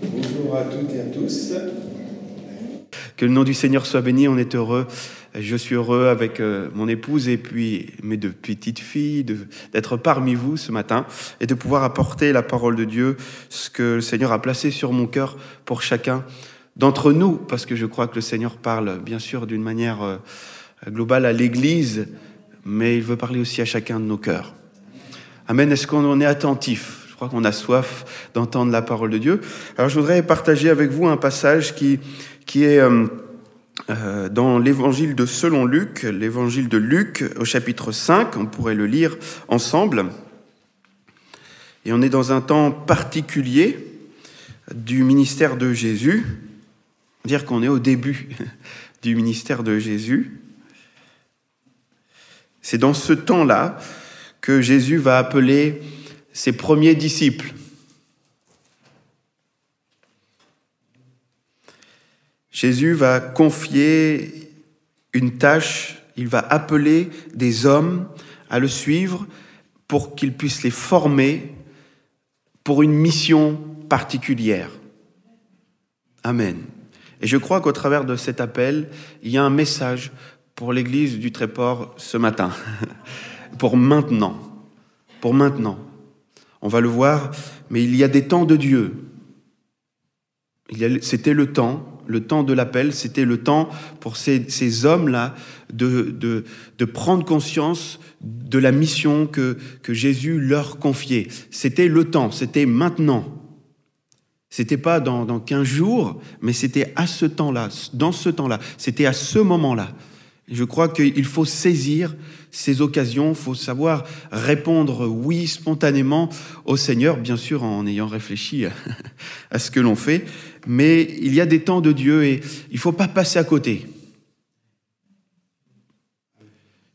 Bonjour à toutes et à tous. Que le nom du Seigneur soit béni, on est heureux. Je suis heureux avec mon épouse et puis mes deux petites filles d'être parmi vous ce matin et de pouvoir apporter la parole de Dieu, ce que le Seigneur a placé sur mon cœur pour chacun d'entre nous, parce que je crois que le Seigneur parle bien sûr d'une manière globale à l'Église, mais il veut parler aussi à chacun de nos cœurs. Amen. Est-ce qu'on en est attentif ? Je crois qu'on a soif d'entendre la parole de Dieu. Alors je voudrais partager avec vous un passage qui est dans l'évangile de selon Luc, l'évangile de Luc au chapitre 5, on pourrait le lire ensemble. Et on est dans un temps particulier du ministère de Jésus, dire qu'on est au début du ministère de Jésus. C'est dans ce temps-là que Jésus va appeler ses premiers disciples. Jésus va confier une tâche, il va appeler des hommes à le suivre pour qu'ils puissent les former pour une mission particulière. Amen. Et je crois qu'au travers de cet appel, il y a un message pour l'Église du Tréport ce matin, pour maintenant. On va le voir, mais il y a des temps de Dieu. C'était le temps de l'appel, c'était le temps pour ces hommes-là de prendre conscience de la mission que Jésus leur confiait. C'était le temps, c'était maintenant. C'était pas dans 15 jours, mais c'était à ce temps-là, dans ce temps-là, c'était à ce moment-là. Je crois qu'il faut saisir ces occasions, il faut savoir répondre oui spontanément au Seigneur, bien sûr en ayant réfléchi à ce que l'on fait, mais il y a des temps de Dieu et il ne faut pas passer à côté.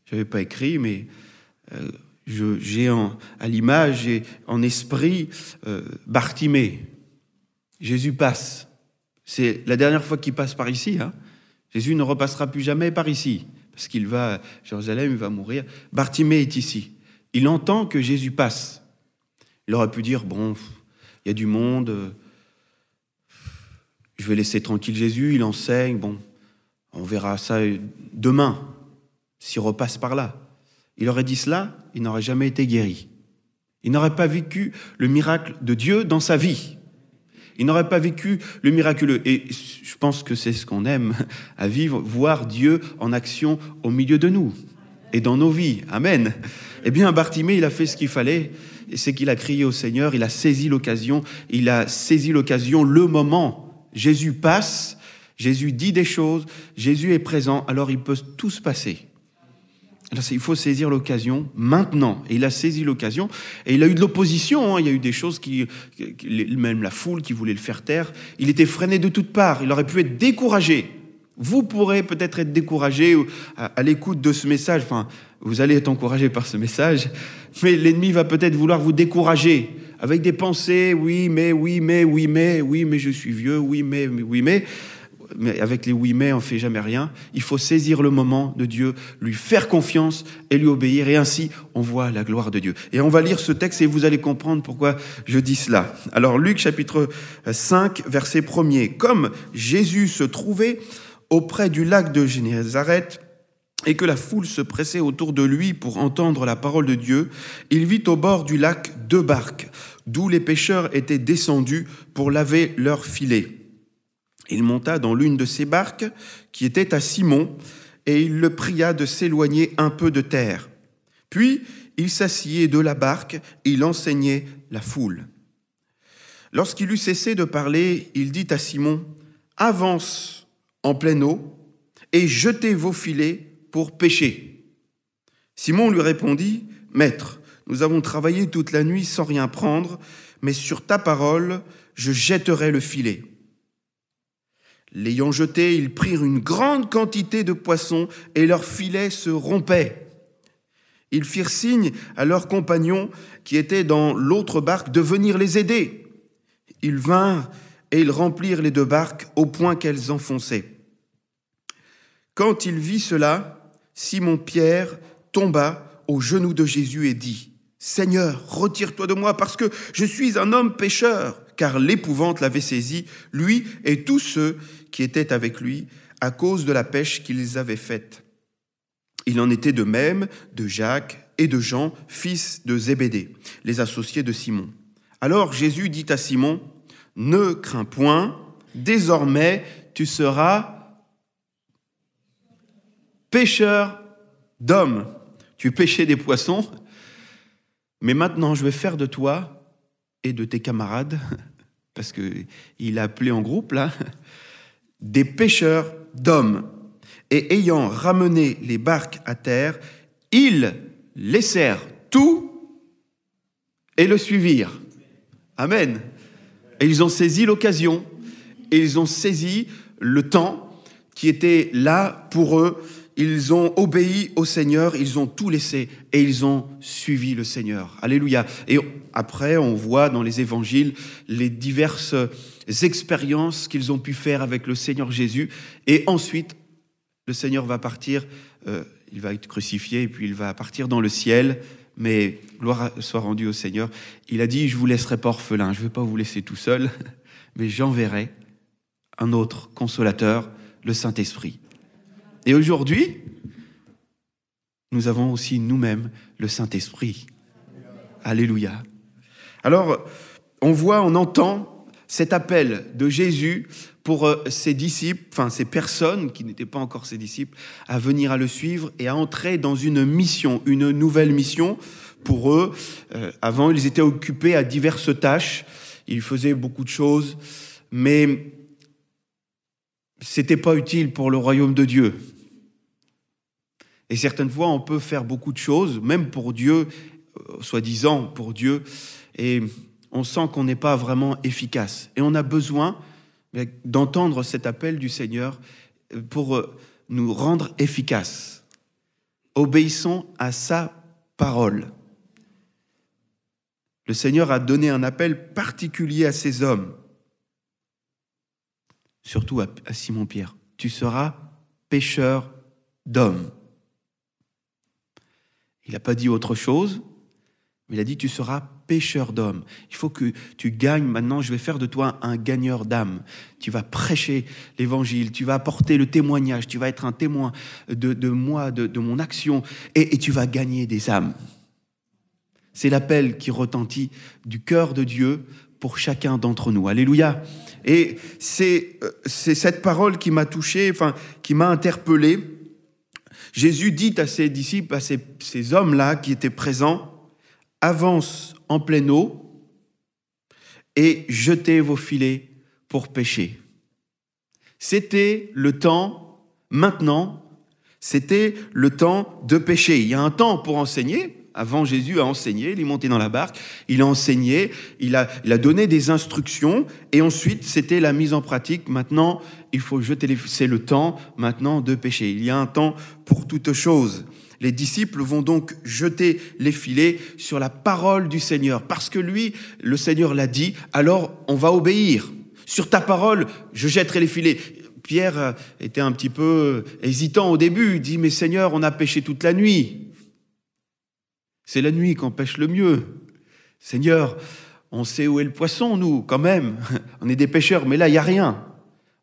Je n'avais pas écrit, mais j'ai à l'image et en esprit Bartimée. Jésus passe. C'est la dernière fois qu'il passe par ici, hein. Jésus ne repassera plus jamais par ici, parce qu'il va à Jérusalem, il va mourir. Bartimée est ici. Il entend que Jésus passe. Il aurait pu dire, bon, il y a du monde, je vais laisser tranquille Jésus, il enseigne, bon, on verra ça demain, s'il repasse par là. Il aurait dit cela, il n'aurait jamais été guéri. Il n'aurait pas vécu le miracle de Dieu dans sa vie. Il n'aurait pas vécu le miraculeux. Et je pense que c'est ce qu'on aime à vivre, voir Dieu en action au milieu de nous et dans nos vies. Amen. Eh bien, Bartimée, il a fait ce qu'il fallait. C'est qu'il a crié au Seigneur, il a saisi l'occasion. Il a saisi l'occasion, le moment. Jésus passe, Jésus dit des choses, Jésus est présent, alors il peut tout se passer. Alors, il faut saisir l'occasion maintenant. Et il a saisi l'occasion. Et il a eu de l'opposition. Hein. Il y a eu des choses même la foule qui voulait le faire taire. Il était freiné de toutes parts. Il aurait pu être découragé. Vous pourrez peut-être être découragé à l'écoute de ce message. Enfin, vous allez être encouragé par ce message. Mais l'ennemi va peut-être vouloir vous décourager avec des pensées. Oui, mais je suis vieux. Oui, mais. Mais avec les oui mais on ne fait jamais rien. Il faut saisir le moment de Dieu, lui faire confiance et lui obéir. Et ainsi, on voit la gloire de Dieu. Et on va lire ce texte et vous allez comprendre pourquoi je dis cela. Alors Luc chapitre 5, verset 1er. Comme Jésus se trouvait auprès du lac de Génézareth et que la foule se pressait autour de lui pour entendre la parole de Dieu, il vit au bord du lac 2 barques, d'où les pêcheurs étaient descendus pour laver leurs filets. Il monta dans l'une de ces barques qui était à Simon et il le pria de s'éloigner un peu de terre. Puis il s'assied de la barque et il enseignait la foule. Lorsqu'il eut cessé de parler, il dit à Simon, « Avance en pleine eau et jetez vos filets pour pêcher. » Simon lui répondit, « Maître, nous avons travaillé toute la nuit sans rien prendre, mais sur ta parole, je jetterai le filet. » L'ayant jeté, ils prirent une grande quantité de poissons et leurs filets se rompaient. Ils firent signe à leurs compagnons qui étaient dans l'autre barque de venir les aider. Ils vinrent et ils remplirent les deux barques au point qu'elles enfonçaient. Quand il vit cela, Simon-Pierre tomba aux genoux de Jésus et dit : « Seigneur, retire-toi de moi, parce que je suis un homme pécheur. » Car l'épouvante l'avait saisi, lui et tous ceux qui étaient avec lui, à cause de la pêche qu'ils avaient faite. Il en était de même de Jacques et de Jean, fils de Zébédée, les associés de Simon. Alors Jésus dit à Simon : « Ne crains point, désormais tu seras pêcheur d'hommes. » Tu pêchais des poissons, mais maintenant je vais faire de toi et de tes camarades, parce qu'il a appelé en groupe là, des pêcheurs d'hommes. Et ayant ramené les barques à terre, ils laissèrent tout et le suivirent. Amen. Et ils ont saisi l'occasion, et ils ont saisi le temps qui était là pour eux. Ils ont obéi au Seigneur, ils ont tout laissé et ils ont suivi le Seigneur. Alléluia. Et après, on voit dans les évangiles les diverses expériences qu'ils ont pu faire avec le Seigneur Jésus. Et ensuite, le Seigneur va partir, il va être crucifié et puis il va partir dans le ciel. Mais gloire soit rendue au Seigneur. Il a dit : « Je vous laisserai pas orphelin, je ne vais pas vous laisser tout seul, mais j'enverrai un autre consolateur, le Saint-Esprit. » Et aujourd'hui, nous avons aussi nous-mêmes le Saint-Esprit. Alléluia. Alors, on voit, on entend cet appel de Jésus pour ses disciples, enfin ces personnes qui n'étaient pas encore ses disciples, à venir à le suivre et à entrer dans une mission, une nouvelle mission pour eux. Avant, ils étaient occupés à diverses tâches, ils faisaient beaucoup de choses, mais c'était pas utile pour le royaume de Dieu. Et certaines fois, on peut faire beaucoup de choses, même pour Dieu, soi-disant pour Dieu, et on sent qu'on n'est pas vraiment efficace. Et on a besoin d'entendre cet appel du Seigneur pour nous rendre efficaces. Obéissons à sa parole. Le Seigneur a donné un appel particulier à ces hommes, surtout à Simon-Pierre. Tu seras pêcheur d'hommes. Il n'a pas dit autre chose, mais il a dit tu seras pêcheur d'hommes. Il faut que tu gagnes maintenant, je vais faire de toi un gagneur d'âme. Tu vas prêcher l'évangile, tu vas apporter le témoignage, tu vas être un témoin de moi, de mon action, et tu vas gagner des âmes. C'est l'appel qui retentit du cœur de Dieu pour chacun d'entre nous. Alléluia. Et c'est cette parole qui m'a touché, qui m'a interpellé. Jésus dit à ses disciples, à ces hommes-là qui étaient présents, « Avance en pleine eau et jetez vos filets pour pêcher. » C'était le temps, maintenant, c'était le temps de pêcher. Il y a un temps pour enseigner. Avant, Jésus a enseigné, il est monté dans la barque, il a enseigné, il a donné des instructions, et ensuite, c'était la mise en pratique. Maintenant, il faut jeter les filets. C'est le temps, maintenant, de pêcher. Il y a un temps pour toute chose. Les disciples vont donc jeter les filets sur la parole du Seigneur. Parce que lui, le Seigneur l'a dit, alors on va obéir. Sur ta parole, je jetterai les filets. Pierre était un petit peu hésitant au début. Il dit, mais Seigneur, on a pêché toute la nuit. C'est la nuit qu'on pêche le mieux. Seigneur, on sait où est le poisson, nous, quand même. On est des pêcheurs, mais là, il n'y a rien.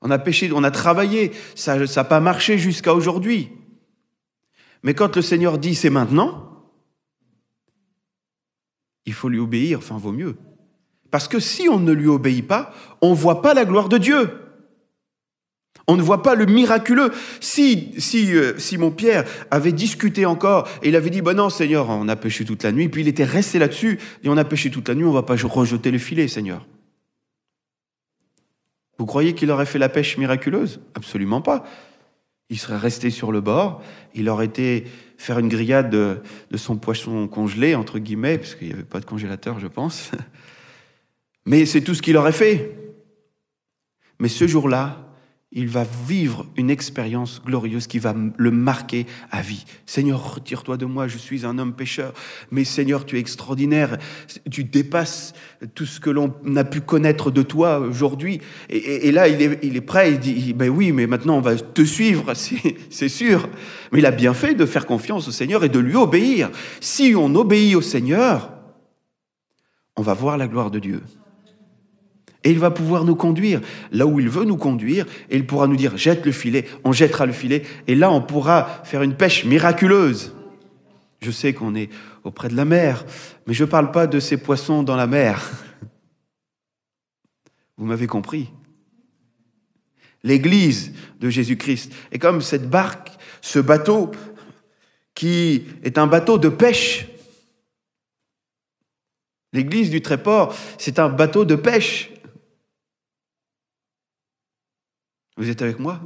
On a pêché, on a travaillé. Ça n'a pas marché jusqu'à aujourd'hui. Mais quand le Seigneur dit c'est maintenant, il faut lui obéir, vaut mieux. Parce que si on ne lui obéit pas, on ne voit pas la gloire de Dieu. On ne voit pas le miraculeux. Si Simon-Pierre avait discuté encore et il avait dit non Seigneur, on a pêché toute la nuit, puis il était resté là-dessus, et on a pêché toute la nuit, on ne va pas rejeter le filet, Seigneur. Vous croyez qu'il aurait fait la pêche miraculeuse ? Absolument pas. Il serait resté sur le bord, il aurait été faire une grillade de son poisson congelé, entre guillemets, parce qu'il n'y avait pas de congélateur, je pense. Mais c'est tout ce qu'il aurait fait. Mais ce jour-là, il va vivre une expérience glorieuse qui va le marquer à vie. Seigneur, retire-toi de moi, je suis un homme pécheur. Mais Seigneur, tu es extraordinaire. Tu dépasses tout ce que l'on a pu connaître de toi aujourd'hui. Et là, il est prêt, il dit, ben oui, mais maintenant on va te suivre, c'est sûr. Mais il a bien fait de faire confiance au Seigneur et de lui obéir. Si on obéit au Seigneur, on va voir la gloire de Dieu. Et il va pouvoir nous conduire là où il veut nous conduire. Et il pourra nous dire, jette le filet, on jettera le filet. Et là, on pourra faire une pêche miraculeuse. Je sais qu'on est auprès de la mer, mais je ne parle pas de ces poissons dans la mer. Vous m'avez compris. L'Église de Jésus-Christ est comme cette barque, ce bateau qui est un bateau de pêche. L'Église du Tréport, c'est un bateau de pêche. Vous êtes avec moi?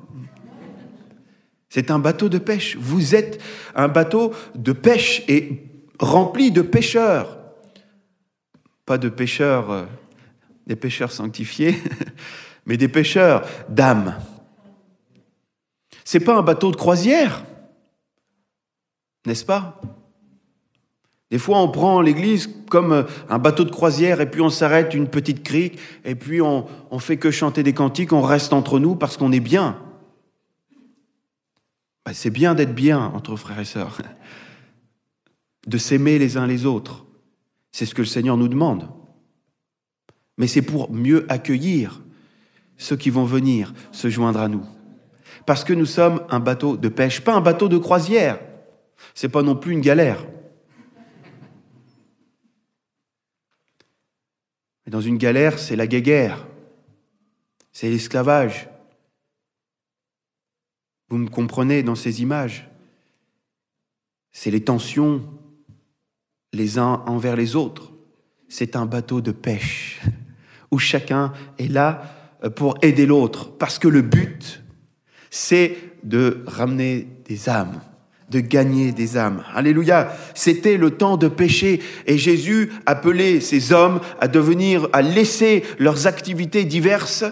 C'est un bateau de pêche. Vous êtes un bateau de pêche et rempli de pêcheurs. Pas de pêcheurs, des pêcheurs sanctifiés, mais des pêcheurs d'âmes. C'est pas un bateau de croisière, n'est-ce pas? Des fois, on prend l'Église comme un bateau de croisière et puis on s'arrête une petite crique et puis on fait que chanter des cantiques, on reste entre nous parce qu'on est bien. Ben, c'est bien d'être bien entre frères et sœurs, de s'aimer les uns les autres. C'est ce que le Seigneur nous demande. Mais c'est pour mieux accueillir ceux qui vont venir se joindre à nous. Parce que nous sommes un bateau de pêche, pas un bateau de croisière. C'est pas non plus une galère. Et dans une galère, c'est la guéguerre, c'est l'esclavage. Vous me comprenez dans ces images? C'est les tensions les uns envers les autres. C'est un bateau de pêche où chacun est là pour aider l'autre. Parce que le but, c'est de ramener des âmes, de gagner des âmes. Alléluia. C'était le temps de pécher et Jésus appelait ces hommes à laisser leurs activités diverses.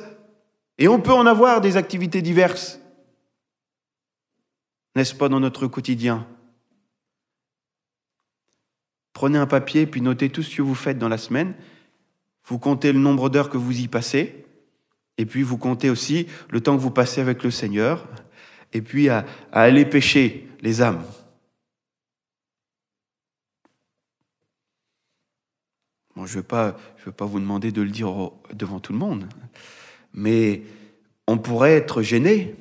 Et on peut en avoir des activités diverses. N'est-ce pas dans notre quotidien? Prenez un papier puis notez tout ce que vous faites dans la semaine. Vous comptez le nombre d'heures que vous y passez. Et puis vous comptez aussi le temps que vous passez avec le Seigneur. Et puis à aller pêcher les âmes. Bon, je ne vais pas vous demander de le dire devant tout le monde, mais on pourrait être gêné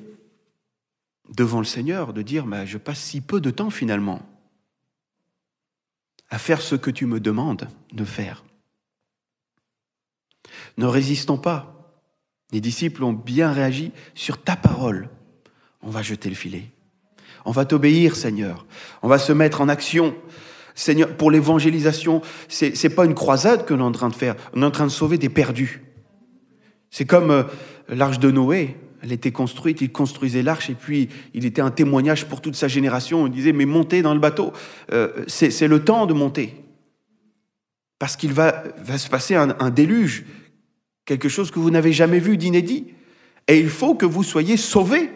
devant le Seigneur de dire « je passe si peu de temps finalement à faire ce que tu me demandes de faire ». Ne résistons pas. Les disciples ont bien réagi sur ta parole. On va jeter le filet. On va t'obéir, Seigneur. On va se mettre en action. Seigneur, pour l'évangélisation, c'est pas une croisade que l'on est en train de faire. On est en train de sauver des perdus. C'est comme l'arche de Noé. Elle était construite, il construisait l'arche et puis il était un témoignage pour toute sa génération. Il disait, mais montez dans le bateau. C'est le temps de monter. Parce qu'il va se passer un déluge. Quelque chose que vous n'avez jamais vu d'inédit. Et il faut que vous soyez sauvés.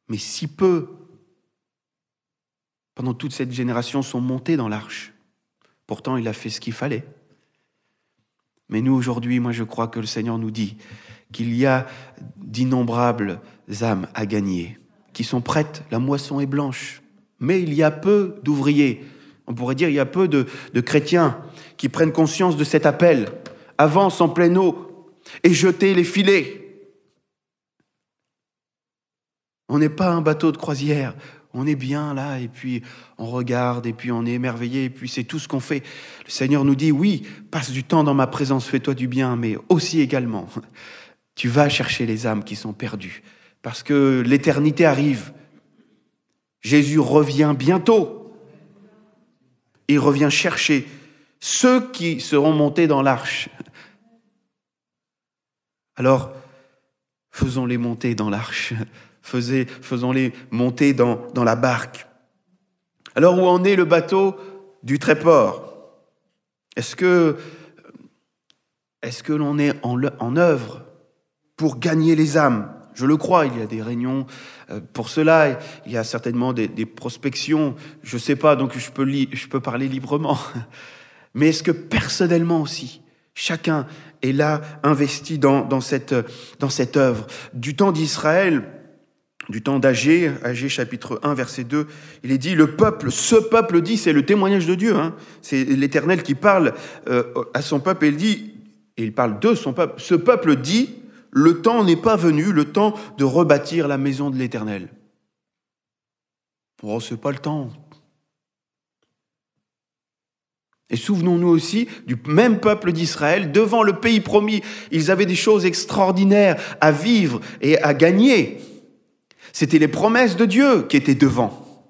Mais si peu, pendant toute cette génération, sont montés dans l'arche. Pourtant, il a fait ce qu'il fallait. Mais nous, aujourd'hui, moi, je crois que le Seigneur nous dit qu'il y a d'innombrables âmes à gagner, qui sont prêtes, la moisson est blanche. Mais il y a peu d'ouvriers. On pourrait dire qu'il y a peu de chrétiens qui prennent conscience de cet appel. Avance en pleine eau et jetez les filets. On n'est pas un bateau de croisière. On est bien là et puis on regarde et puis on est émerveillé et puis c'est tout ce qu'on fait. Le Seigneur nous dit, oui, passe du temps dans ma présence, fais-toi du bien, mais aussi également, tu vas chercher les âmes qui sont perdues parce que l'éternité arrive. Jésus revient bientôt. Il revient chercher ceux qui seront montés dans l'arche. Alors, faisons-les monter dans l'arche. Faisons-les monter dans la barque. Alors, où en est le bateau du Tréport? Est-ce que l'on est en œuvre pour gagner les âmes? Je le crois, il y a des réunions pour cela, il y a certainement des prospections, je ne sais pas, donc je peux parler librement. Mais est-ce que personnellement aussi, chacun est là investi dans cette œuvre? Du temps d'Israël, du temps d'Agé chapitre 1, verset 2, il est dit, ce peuple dit, c'est le témoignage de Dieu, hein, c'est l'Éternel qui parle à son peuple, et il parle de son peuple, ce peuple dit, le temps n'est pas venu, le temps de rebâtir la maison de l'Éternel. Oh, c'est pas le temps. Et souvenons-nous aussi du même peuple d'Israël, devant le pays promis, ils avaient des choses extraordinaires à vivre et à gagner. C'était les promesses de Dieu qui étaient devant.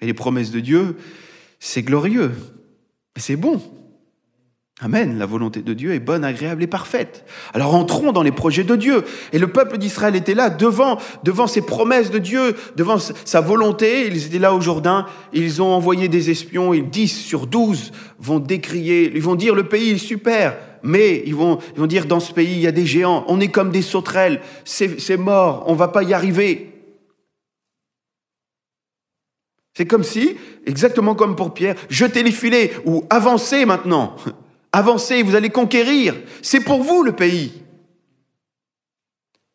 Et les promesses de Dieu, c'est glorieux, c'est bon. Amen, la volonté de Dieu est bonne, agréable et parfaite. Alors entrons dans les projets de Dieu. Et le peuple d'Israël était là, devant ces promesses de Dieu, devant sa volonté. Ils étaient là au Jourdain, ils ont envoyé des espions, et 10 sur 12 vont décrier, ils vont dire le pays est super, mais ils vont dire dans ce pays il y a des géants, on est comme des sauterelles, c'est mort, on ne va pas y arriver. C'est comme si, exactement comme pour Pierre, jetez les filets ou avancez maintenant. Avancez, vous allez conquérir. C'est pour vous le pays.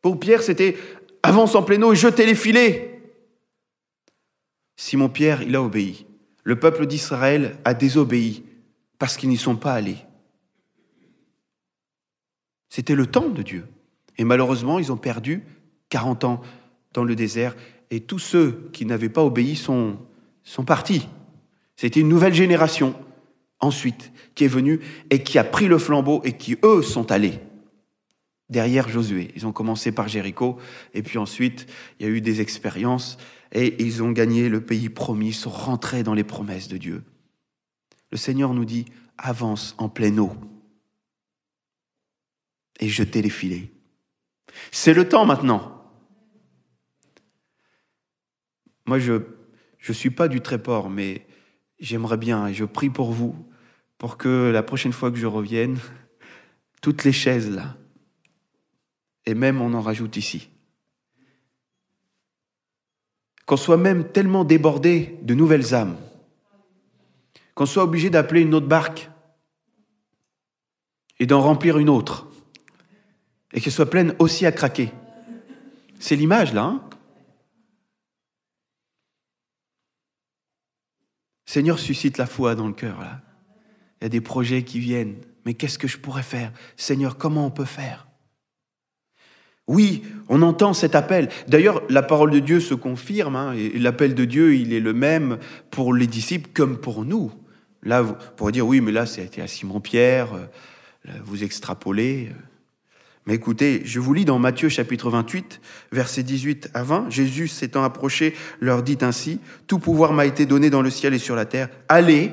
Pour Pierre, c'était avance en plein eau et jetez les filets. Simon-Pierre, il a obéi. Le peuple d'Israël a désobéi parce qu'ils n'y sont pas allés. C'était le temps de Dieu. Et malheureusement, ils ont perdu 40 ans dans le désert. Et tous ceux qui n'avaient pas obéi sont partis. C'était une nouvelle génération, ensuite, qui est venue et qui a pris le flambeau et qui, eux, sont allés derrière Josué. Ils ont commencé par Jéricho et puis ensuite, il y a eu des expériences et ils ont gagné le pays promis, ils sont rentrés dans les promesses de Dieu. Le Seigneur nous dit, avance en pleine eau et jetez les filets. C'est le temps maintenant. Moi, je suis pas du Tréport, mais j'aimerais bien et je prie pour vous, pour que la prochaine fois que je revienne, toutes les chaises là, et même on en rajoute ici, qu'on soit même tellement débordé de nouvelles âmes, qu'on soit obligé d'appeler une autre barque et d'en remplir une autre, et qu'elle soit pleine aussi à craquer. C'est l'image là, hein? Seigneur, suscite la foi dans le cœur, là. Il y a des projets qui viennent. Mais qu'est-ce que je pourrais faire? Seigneur, comment on peut faire? Oui, on entend cet appel. D'ailleurs, la parole de Dieu se confirme, hein, et l'appel de Dieu, il est le même pour les disciples comme pour nous. Là, vous pourrez dire, oui, mais là, c'était à Simon-Pierre, vous extrapolez. Mais écoutez, je vous lis dans Matthieu chapitre 28, versets 18 à 20. Jésus s'étant approché, leur dit ainsi, « Tout pouvoir m'a été donné dans le ciel et sur la terre. Allez,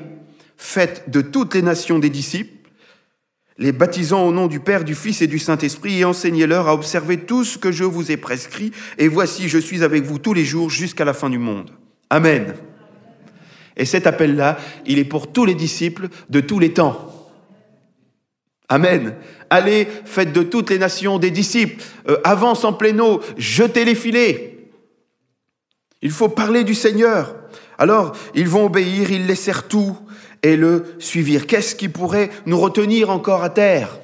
faites de toutes les nations des disciples, les baptisant au nom du Père, du Fils et du Saint-Esprit, et enseignez-leur à observer tout ce que je vous ai prescrit. Et voici, je suis avec vous tous les jours jusqu'à la fin du monde. » Amen. Et cet appel-là, il est pour tous les disciples de tous les temps. Amen. Allez, faites de toutes les nations des disciples, avance en pleine eau, jetez les filets. Il faut parler du Seigneur. Alors, ils vont obéir, ils laissèrent tout et le suivirent. Qu'est-ce qui pourrait nous retenir encore à terre?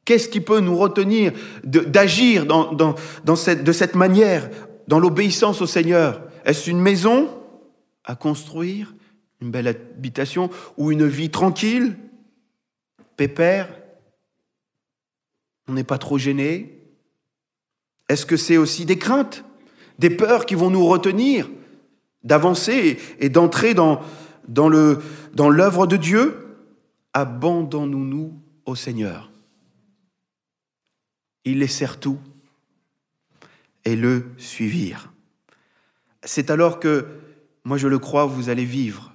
Qu'est-ce qui peut nous retenir d'agir de cette manière, dans l'obéissance au Seigneur? Est-ce une maison à construire, une belle habitation, ou une vie tranquille, pépère? On n'est pas trop gêné? Est-ce que c'est aussi des craintes, des peurs qui vont nous retenir d'avancer et d'entrer dans l'œuvre de Dieu? Abandonnons-nous au Seigneur. Ils laissèrent tout et le suivirent. C'est alors que, moi je le crois, vous allez vivre.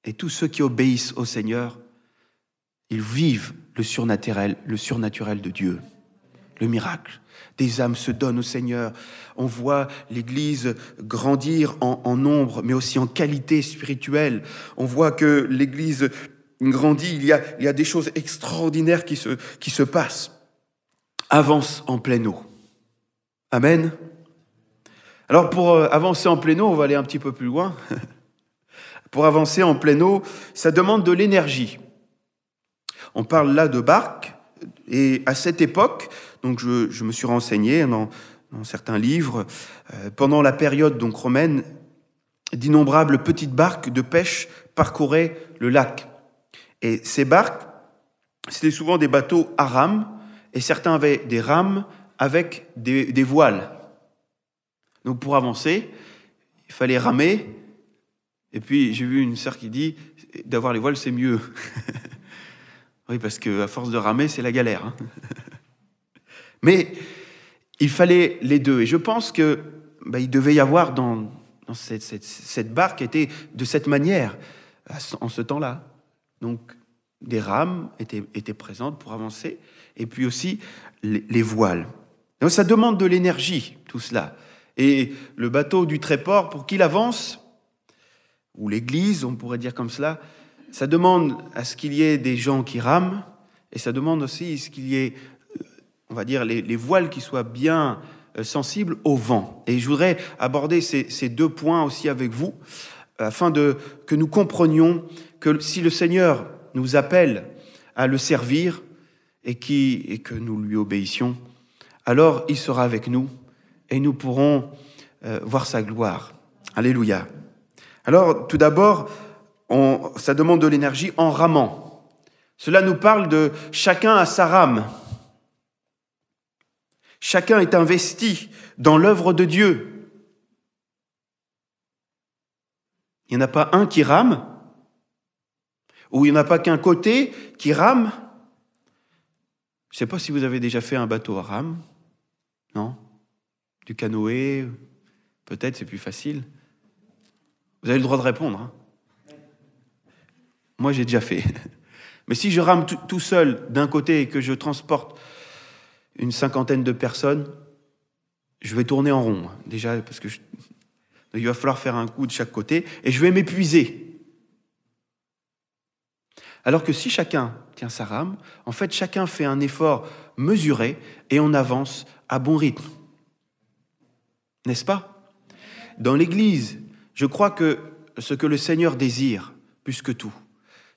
Et tous ceux qui obéissent au Seigneur, ils vivent le surnaturel de Dieu, le miracle. Des âmes se donnent au Seigneur. On voit l'Église grandir en nombre, mais aussi en qualité spirituelle. On voit que l'Église grandit. Il y a des choses extraordinaires qui se passent. Avance en pleine eau. Amen. Alors pour avancer en plein eau, on va aller un petit peu plus loin. Pour avancer en pleine eau, ça demande de l'énergie. On parle là de barques, et à cette époque, donc je me suis renseigné dans certains livres, pendant la période donc romaine, d'innombrables petites barques de pêche parcouraient le lac. Et ces barques, c'était souvent des bateaux à rames, et certains avaient des rames avec des voiles. Donc pour avancer, il fallait ramer. Et puis j'ai vu une sœur qui dit d'avoir les voiles c'est mieux. Oui, parce qu'à force de ramer, c'est la galère. Hein. Mais il fallait les deux. Et je pense que il devait y avoir dans cette barque était de cette manière en ce temps-là. Donc des rames étaient présentes pour avancer, et puis aussi les voiles. Donc ça demande de l'énergie, tout cela. Et le bateau du tréport, pour qu'il avance, ou l'église, on pourrait dire comme cela, ça demande à ce qu'il y ait des gens qui rament, et ça demande aussi à ce qu'il y ait, on va dire, les voiles qui soient bien sensibles au vent. Et je voudrais aborder ces deux points aussi avec vous, afin que nous comprenions que si le Seigneur nous appelle à le servir et que nous lui obéissions, alors il sera avec nous et nous pourrons voir sa gloire. Alléluia. Alors, tout d'abord, ça demande de l'énergie en ramant. Cela nous parle de chacun à sa rame. Chacun est investi dans l'œuvre de Dieu. Il n'y en a pas un qui rame, ou il n'y en a pas qu'un côté qui rame. Je ne sais pas si vous avez déjà fait un bateau à rame. Non? Du canoë, peut-être, c'est plus facile. Vous avez le droit de répondre. Hein. Moi, j'ai déjà fait. Mais si je rame tout seul d'un côté et que je transporte une 50aine de personnes, je vais tourner en rond. Déjà, parce que il va falloir faire un coup de chaque côté et je vais m'épuiser. Alors que si chacun tient sa rame, en fait, chacun fait un effort mesuré et on avance à bon rythme. N'est-ce pas? Dans l'Église, je crois que ce que le Seigneur désire, plus que tout,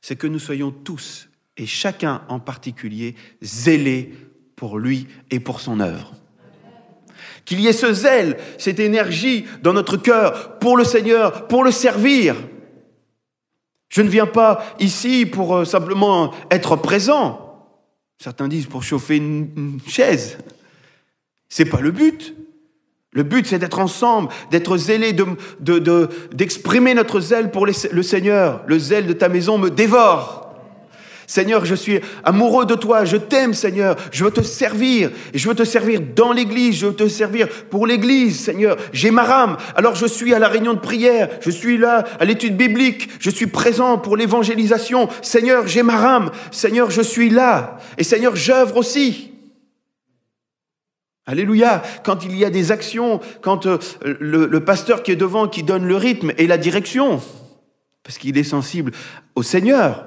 c'est que nous soyons tous, et chacun en particulier, zélés pour lui et pour son œuvre. Qu'il y ait ce zèle, cette énergie dans notre cœur pour le Seigneur, pour le servir. Je ne viens pas ici pour simplement être présent. Certains disent pour chauffer une chaise. C'est pas le but. Le but, c'est d'être ensemble, d'être zélés, d'exprimer notre zèle pour le Seigneur. Le zèle de ta maison me dévore. Seigneur, je suis amoureux de toi, je t'aime, Seigneur, je veux te servir. Et je veux te servir dans l'église, je veux te servir pour l'église, Seigneur. J'ai ma rame, alors je suis à la réunion de prière, je suis là à l'étude biblique, je suis présent pour l'évangélisation. Seigneur, j'ai ma rame, Seigneur, je suis là. Et Seigneur, j'œuvre aussi. Alléluia. Quand il y a des actions, quand le pasteur qui est devant, qui donne le rythme et la direction, parce qu'il est sensible au Seigneur.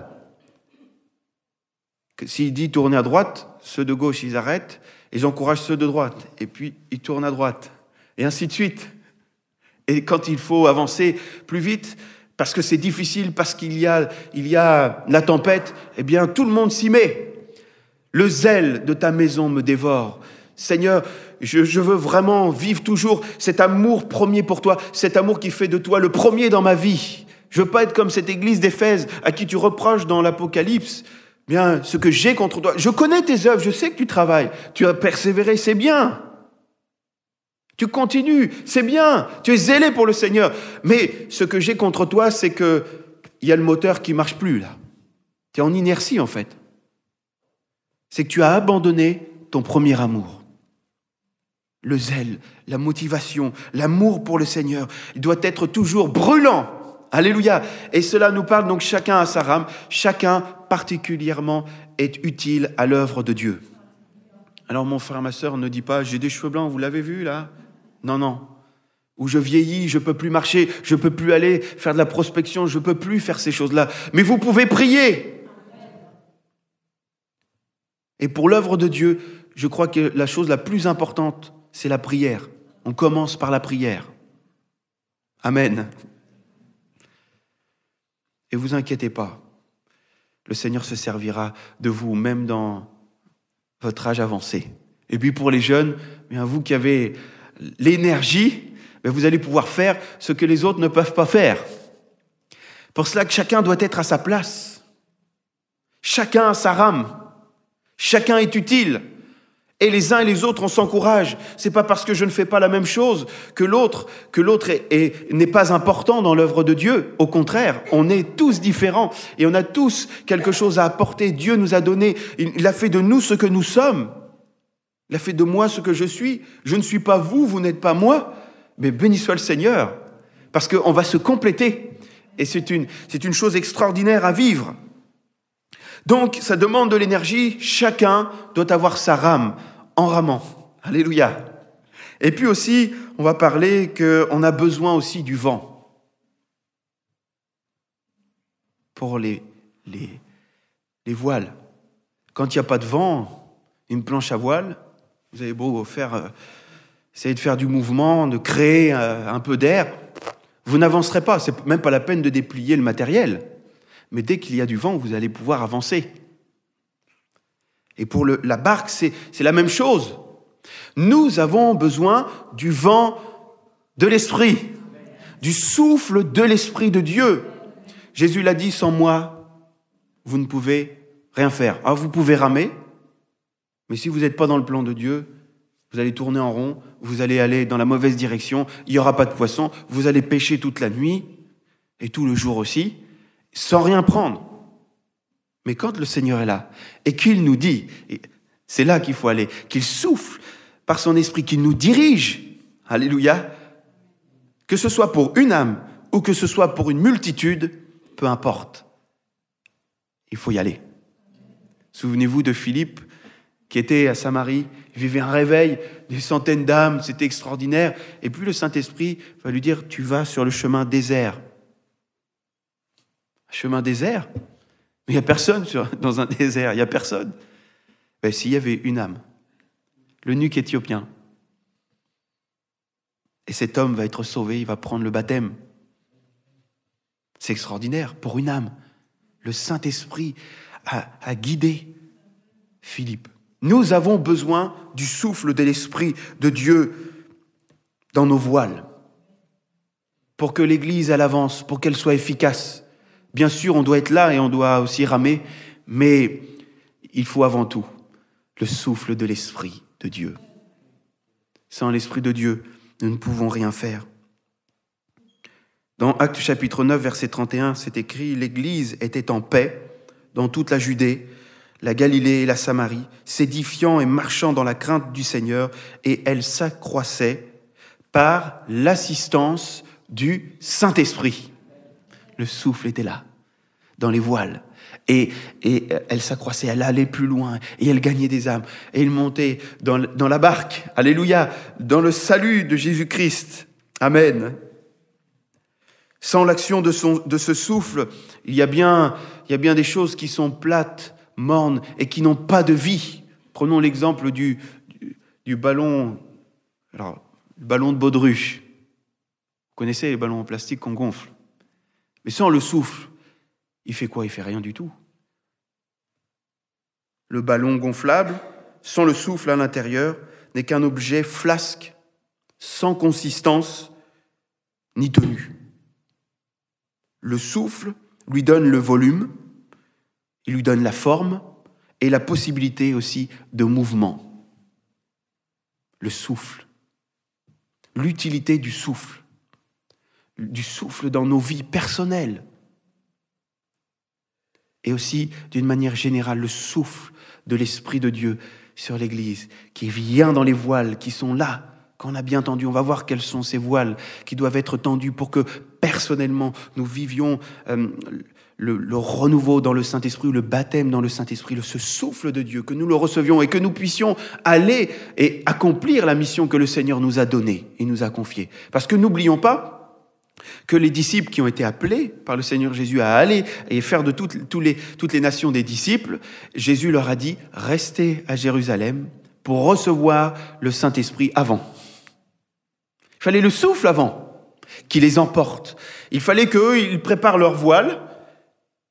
S'il dit tourner à droite, ceux de gauche, ils arrêtent, et j'encourage ceux de droite. Et puis, ils tournent à droite. Et ainsi de suite. Et quand il faut avancer plus vite, parce que c'est difficile, parce qu'il y a la tempête, eh bien, tout le monde s'y met. Le zèle de ta maison me dévore. Seigneur, je veux vraiment vivre toujours cet amour premier pour toi, cet amour qui fait de toi le premier dans ma vie. Je veux pas être comme cette église d'Éphèse à qui tu reproches dans l'Apocalypse. Bien, ce que j'ai contre toi, je connais tes œuvres, je sais que tu travailles, tu as persévéré, c'est bien. Tu continues, c'est bien, tu es zélé pour le Seigneur. Mais ce que j'ai contre toi, c'est que il y a le moteur qui marche plus là. Tu es en inertie en fait. C'est que tu as abandonné ton premier amour. Le zèle, la motivation, l'amour pour le Seigneur, il doit être toujours brûlant. Alléluia. Et cela nous parle donc chacun à sa rame, chacun particulièrement est utile à l'œuvre de Dieu. Alors mon frère, ma sœur, ne dis pas, j'ai des cheveux blancs, vous l'avez vu là? Non, non. Ou je vieillis, je peux plus marcher, je peux plus aller faire de la prospection, je peux plus faire ces choses-là. Mais vous pouvez prier. Et pour l'œuvre de Dieu, je crois que la chose la plus importante, c'est la prière. On commence par la prière. Amen. Et vous inquiétez pas, le Seigneur se servira de vous, même dans votre âge avancé. Et puis pour les jeunes, bien vous qui avez l'énergie, bien vous allez pouvoir faire ce que les autres ne peuvent pas faire. Pour cela que chacun doit être à sa place. Chacun a sa rame. Chacun est utile. Et les uns et les autres, on s'encourage. C'est pas parce que je ne fais pas la même chose que l'autre n'est pas important dans l'œuvre de Dieu. Au contraire, on est tous différents et on a tous quelque chose à apporter. Dieu nous a donné, il a fait de nous ce que nous sommes. Il a fait de moi ce que je suis. Je ne suis pas vous, vous n'êtes pas moi. Mais béni soit le Seigneur. Parce qu'on va se compléter. Et c'est une chose extraordinaire à vivre. Donc, ça demande de l'énergie. Chacun doit avoir sa rame en ramant. Alléluia. Et puis aussi, on va parler qu'on a besoin aussi du vent. Pour les voiles. Quand il n'y a pas de vent, une planche à voile, vous avez beau essayer de faire du mouvement, de créer un peu d'air, vous n'avancerez pas. C'est même pas la peine de déplier le matériel. Mais dès qu'il y a du vent, vous allez pouvoir avancer. Et pour la barque, c'est la même chose. Nous avons besoin du vent de l'Esprit, du souffle de l'Esprit de Dieu. Jésus l'a dit, sans moi, vous ne pouvez rien faire. Alors vous pouvez ramer, mais si vous n'êtes pas dans le plan de Dieu, vous allez tourner en rond, vous allez aller dans la mauvaise direction, il n'y aura pas de poisson, vous allez pêcher toute la nuit et tout le jour aussi, sans rien prendre. Mais quand le Seigneur est là et qu'il nous dit, et c'est là qu'il faut aller, qu'il souffle par son esprit, qu'il nous dirige, alléluia, que ce soit pour une âme ou que ce soit pour une multitude, peu importe, il faut y aller. Souvenez-vous de Philippe qui était à Samarie, il vivait un réveil, des centaines d'âmes, c'était extraordinaire. Et puis le Saint-Esprit va lui dire, tu vas sur le chemin désert. Chemin désert? Mais il n'y a personne dans un désert, il n'y a personne. Ben, s'il y avait une âme, l'eunuque éthiopien, et cet homme va être sauvé, il va prendre le baptême. C'est extraordinaire pour une âme. Le Saint-Esprit a guidé Philippe. Nous avons besoin du souffle de l'Esprit de Dieu dans nos voiles pour que l'Église elle avance, pour qu'elle soit efficace. Bien sûr, on doit être là et on doit aussi ramer, mais il faut avant tout le souffle de l'Esprit de Dieu. Sans l'Esprit de Dieu, nous ne pouvons rien faire. Dans Actes chapitre 9, verset 31, c'est écrit « L'Église était en paix dans toute la Judée, la Galilée et la Samarie, s'édifiant et marchant dans la crainte du Seigneur, et elle s'accroissait par l'assistance du Saint-Esprit. » Le souffle était là, dans les voiles. Et elle s'accroissait, elle allait plus loin, et elle gagnait des âmes. Et elle montait dans la barque, alléluia, dans le salut de Jésus-Christ. Amen. Sans l'action de ce souffle, il y a bien des choses qui sont plates, mornes et qui n'ont pas de vie. Prenons l'exemple du ballon, alors, le ballon de baudruche. Vous connaissez les ballons en plastique qu'on gonfle. Mais sans le souffle, il fait quoi? Il fait rien du tout. Le ballon gonflable, sans le souffle à l'intérieur, n'est qu'un objet flasque, sans consistance ni tenue. Le souffle lui donne le volume, il lui donne la forme et la possibilité aussi de mouvement. Le souffle. L'utilité du souffle dans nos vies personnelles. Et aussi, d'une manière générale, le souffle de l'Esprit de Dieu sur l'Église, qui vient dans les voiles, qui sont là, qu'on a bien tendu. On va voir quels sont ces voiles qui doivent être tendus pour que, personnellement, nous vivions le renouveau dans le Saint-Esprit, le baptême dans le Saint-Esprit, ce souffle de Dieu, que nous le recevions et que nous puissions aller et accomplir la mission que le Seigneur nous a donnée et nous a confiée. Parce que n'oublions pas que les disciples qui ont été appelés par le Seigneur Jésus à aller et faire de toutes les nations des disciples, Jésus leur a dit « Restez à Jérusalem, pour recevoir le Saint-Esprit avant. Il fallait le souffle avant qui les emporte. Il fallait qu'eux, ils préparent leur voile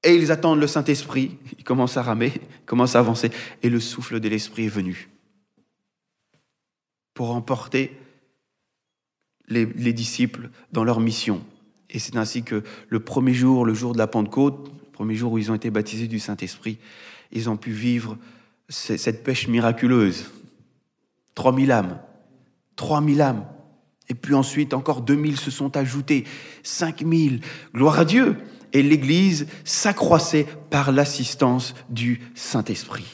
et ils attendent le Saint-Esprit. Ils commencent à ramer, ils commencent à avancer et le souffle de l'Esprit est venu pour emporter les disciples dans leur mission. Et c'est ainsi que le premier jour, le jour de la Pentecôte, le premier jour où ils ont été baptisés du Saint-Esprit, ils ont pu vivre cette pêche miraculeuse. 3000 âmes. 3000 âmes. Et puis ensuite, encore 2000 se sont ajoutés. 5000. Gloire à Dieu. Et l'Église s'accroissait par l'assistance du Saint-Esprit.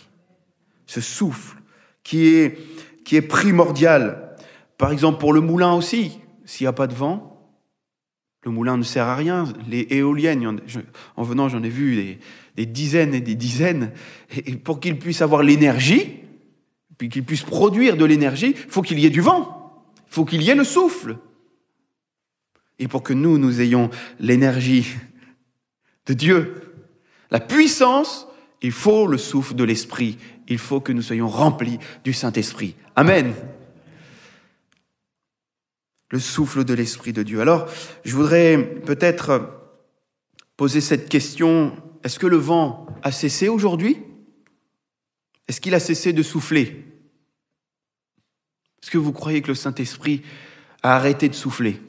Ce souffle qui est primordial. Par exemple, pour le moulin aussi. S'il n'y a pas de vent, le moulin ne sert à rien. Les éoliennes, en venant, j'en ai vu des dizaines et des dizaines. Et pour qu'ils puissent avoir l'énergie, puis qu'ils puissent produire de l'énergie, il faut qu'il y ait du vent. Il faut qu'il y ait le souffle. Et pour que nous ayons l'énergie de Dieu, la puissance, il faut le souffle de l'Esprit. Il faut que nous soyons remplis du Saint-Esprit. Amen. Le souffle de l'Esprit de Dieu. Alors, je voudrais peut-être poser cette question. Est-ce que le vent a cessé aujourd'hui? Est-ce qu'il a cessé de souffler? Est-ce que vous croyez que le Saint-Esprit a arrêté de souffler?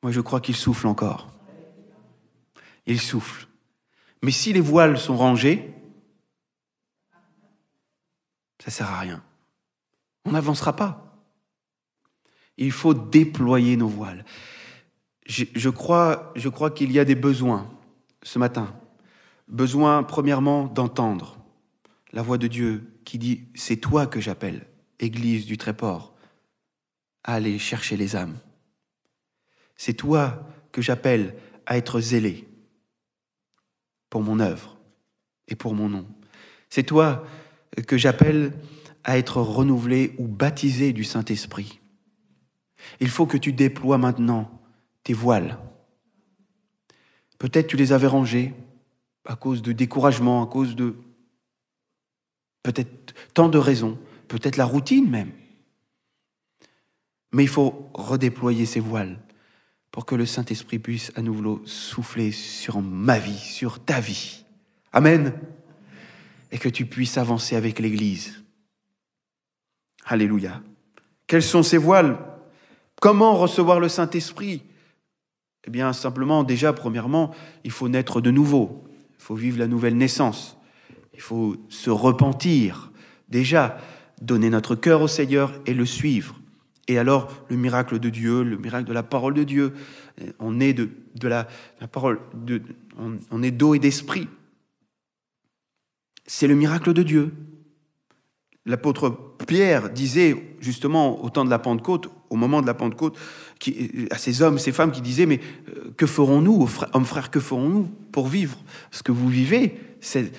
Moi, je crois qu'il souffle encore. Il souffle. Mais si les voiles sont rangées, ça ne sert à rien. On n'avancera pas. Il faut déployer nos voiles. Je crois qu'il y a des besoins ce matin. Besoin, premièrement, d'entendre la voix de Dieu qui dit « C'est toi que j'appelle, Église du Tréport, à aller chercher les âmes. C'est toi que j'appelle à être zélé pour mon œuvre et pour mon nom. C'est toi que j'appelle à être renouvelé ou baptisé du Saint-Esprit. Il faut que tu déploies maintenant tes voiles. Peut-être tu les avais rangées à cause de découragement, à cause de peut-être tant de raisons, peut-être la routine même. Mais il faut redéployer ces voiles pour que le Saint-Esprit puisse à nouveau souffler sur ma vie, sur ta vie. Amen. Et que tu puisses avancer avec l'Église. Alléluia. Quelles sont ces voiles? Comment recevoir le Saint-Esprit? Eh bien, simplement, déjà, premièrement, il faut naître de nouveau. Il faut vivre la nouvelle naissance. Il faut se repentir. Déjà, donner notre cœur au Seigneur et le suivre. Et alors, le miracle de Dieu, le miracle de la parole de Dieu, on est de la parole, on est d'eau et d'esprit. C'est le miracle de Dieu. L'apôtre Pierre disait, justement, au temps de la Pentecôte, au moment de la Pentecôte, à ces hommes, ces femmes qui disaient, mais que ferons-nous, hommes frères, que ferons-nous pour vivre ce que vous vivez, cette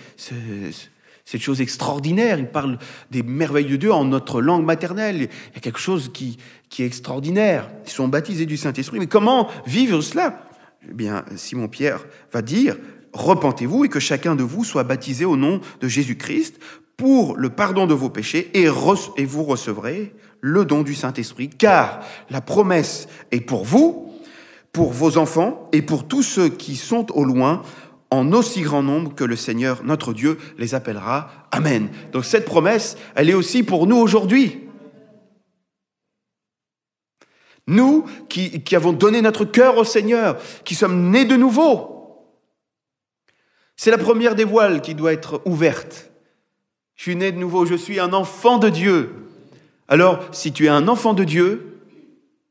chose extraordinaire? Il parle des merveilles de Dieu en notre langue maternelle. Il y a quelque chose qui est extraordinaire. Ils sont baptisés du Saint-Esprit. Mais comment vivre cela? Eh bien, Simon-Pierre va dire, repentez-vous et que chacun de vous soit baptisé au nom de Jésus-Christ pour le pardon de vos péchés et vous recevrez le don du Saint-Esprit, car la promesse est pour vous, pour vos enfants et pour tous ceux qui sont au loin, en aussi grand nombre que le Seigneur, notre Dieu, les appellera. Amen. Donc cette promesse, elle est aussi pour nous aujourd'hui. Nous qui avons donné notre cœur au Seigneur, qui sommes nés de nouveau. C'est la première des voiles qui doit être ouverte. Je suis né de nouveau, je suis un enfant de Dieu. Alors, si tu es un enfant de Dieu,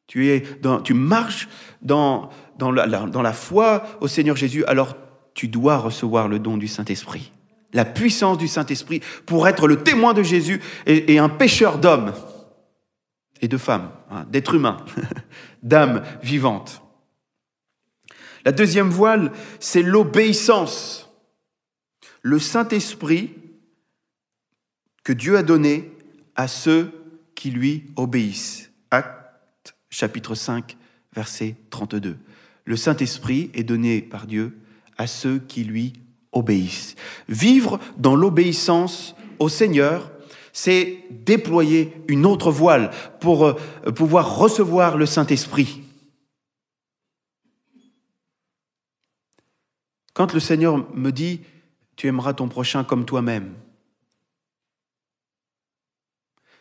tu marches dans la foi au Seigneur Jésus, alors tu dois recevoir le don du Saint-Esprit, la puissance du Saint-Esprit pour être le témoin de Jésus et un pécheur d'hommes et de femmes, d'êtres humains, d'âmes vivantes. La deuxième voile, c'est l'obéissance. Le Saint-Esprit que Dieu a donné à ceux qui lui obéissent. Actes chapitre 5, verset 32. Le Saint-Esprit est donné par Dieu à ceux qui lui obéissent. Vivre dans l'obéissance au Seigneur, c'est déployer une autre voile pour pouvoir recevoir le Saint-Esprit. Quand le Seigneur me dit « Tu aimeras ton prochain comme toi-même »,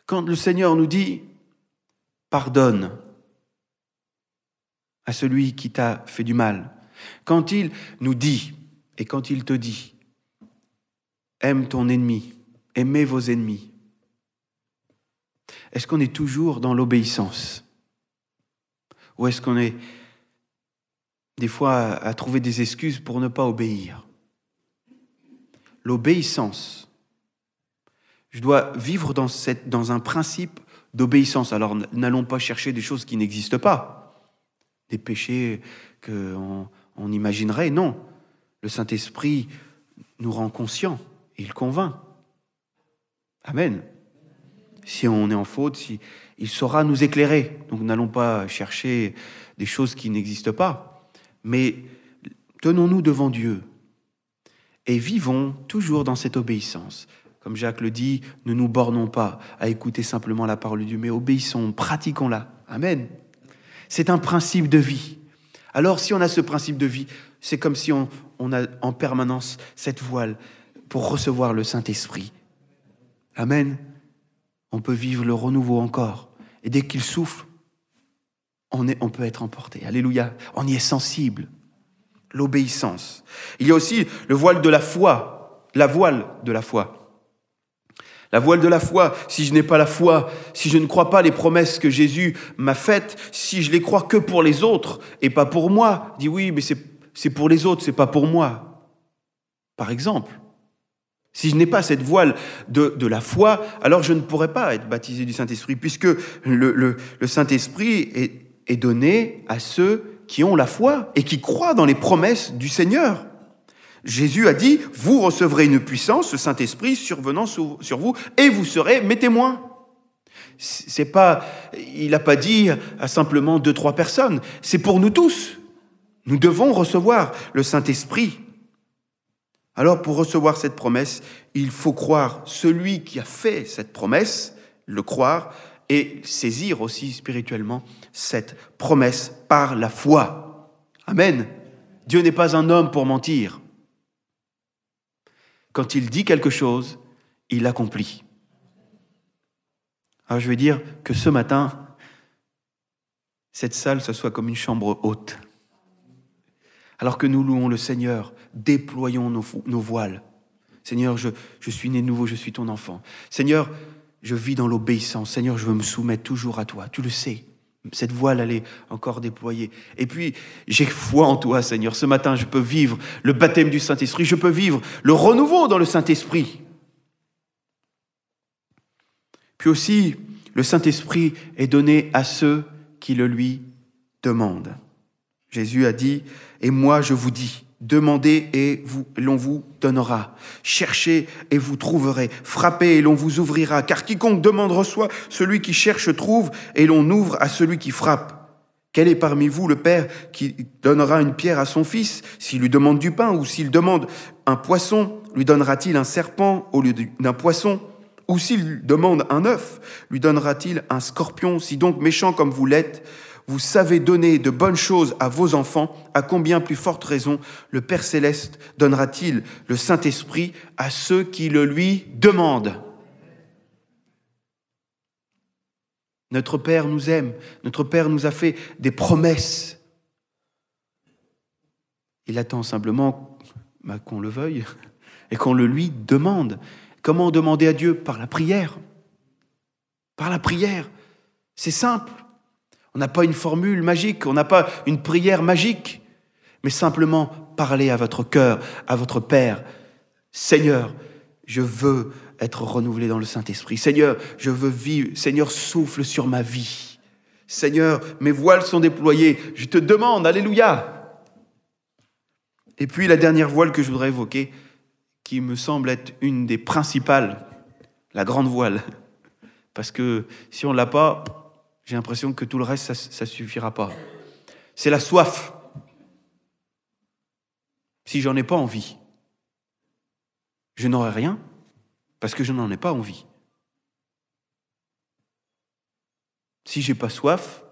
quand le Seigneur nous dit « Pardonne à celui qui t'a fait du mal », quand il nous dit et quand il te dit « Aime ton ennemi, aimez vos ennemis », est-ce qu'on est toujours dans l'obéissance? Ou est-ce qu'on est des fois à trouver des excuses pour ne pas obéir? L'obéissance. Je dois vivre dans un principe d'obéissance. Alors n'allons pas chercher des choses qui n'existent pas, des péchés qu'on imaginerait. Non, le Saint-Esprit nous rend conscients, il convainc. Amen. Si on est en faute, il saura nous éclairer. Donc n'allons pas chercher des choses qui n'existent pas. Mais tenons-nous devant Dieu et vivons toujours dans cette obéissance. Comme Jacques le dit, ne nous bornons pas à écouter simplement la parole de Dieu, mais obéissons, pratiquons-la. Amen. C'est un principe de vie. Alors si on a ce principe de vie, c'est comme si on a en permanence cette voile pour recevoir le Saint-Esprit. Amen. On peut vivre le renouveau encore. Et dès qu'il souffle, on peut être emporté. Alléluia. On y est sensible. L'obéissance. Il y a aussi le voile de la foi. La voile de la foi. La voile de la foi, si je n'ai pas la foi, si je ne crois pas les promesses que Jésus m'a faites, si je les crois que pour les autres et pas pour moi, dis oui, mais c'est pour les autres, c'est pas pour moi. Par exemple, si je n'ai pas cette voile de la foi, alors je ne pourrai pas être baptisé du Saint-Esprit, puisque le Saint-Esprit est donné à ceux qui ont la foi et qui croient dans les promesses du Seigneur. Jésus a dit, vous recevrez une puissance, le Saint-Esprit survenant sur vous, et vous serez mes témoins. Il n'a pas dit à simplement 2-3 personnes, c'est pour nous tous. Nous devons recevoir le Saint-Esprit. Alors pour recevoir cette promesse, il faut croire celui qui a fait cette promesse, le croire, et saisir aussi spirituellement cette promesse par la foi. Amen. Dieu n'est pas un homme pour mentir. Quand il dit quelque chose, il l'accomplit. Alors je vais dire que ce matin, cette salle, ce soit comme une chambre haute. Alors que nous louons le Seigneur, déployons nos voiles. Seigneur, je suis né de nouveau, je suis ton enfant. Seigneur, je vis dans l'obéissance. Seigneur, je veux me soumettre toujours à toi. Tu le sais. Cette voile, elle est encore déployée. Et puis, j'ai foi en toi, Seigneur. Ce matin, je peux vivre le baptême du Saint-Esprit. Je peux vivre le renouveau dans le Saint-Esprit. Puis aussi, le Saint-Esprit est donné à ceux qui le lui demandent. Jésus a dit, « Et moi, je vous dis, demandez et l'on vous donnera. Cherchez et vous trouverez. Frappez et l'on vous ouvrira. Car quiconque demande reçoit, celui qui cherche trouve, et l'on ouvre à celui qui frappe. Quel est parmi vous le père qui donnera une pierre à son fils s'il lui demande du pain, ou s'il demande un poisson, lui donnera-t-il un serpent au lieu d'un poisson? Ou s'il demande un œuf, lui donnera-t-il un scorpion? Si donc méchant comme vous l'êtes, vous savez donner de bonnes choses à vos enfants, à combien plus forte raison le Père Céleste donnera-t-il le Saint-Esprit à ceux qui le lui demandent? Notre Père nous aime, notre Père nous a fait des promesses. Il attend simplement qu'on le veuille et qu'on le lui demande. Comment demander à Dieu? Par la prière. Par la prière. C'est simple. On n'a pas une formule magique, on n'a pas une prière magique, mais simplement parler à votre cœur, à votre Père. Seigneur, je veux être renouvelé dans le Saint-Esprit. Seigneur, je veux vivre. Seigneur, souffle sur ma vie. Seigneur, mes voiles sont déployées. Je te demande, alléluia. Et puis la dernière voile que je voudrais évoquer, qui me semble être une des principales, la grande voile. Parce que si on ne l'a pas, j'ai l'impression que tout le reste, ça ne suffira pas. C'est la soif. Si j'en ai pas envie, je n'aurai rien parce que je n'en ai pas envie. Si j'ai pas soif,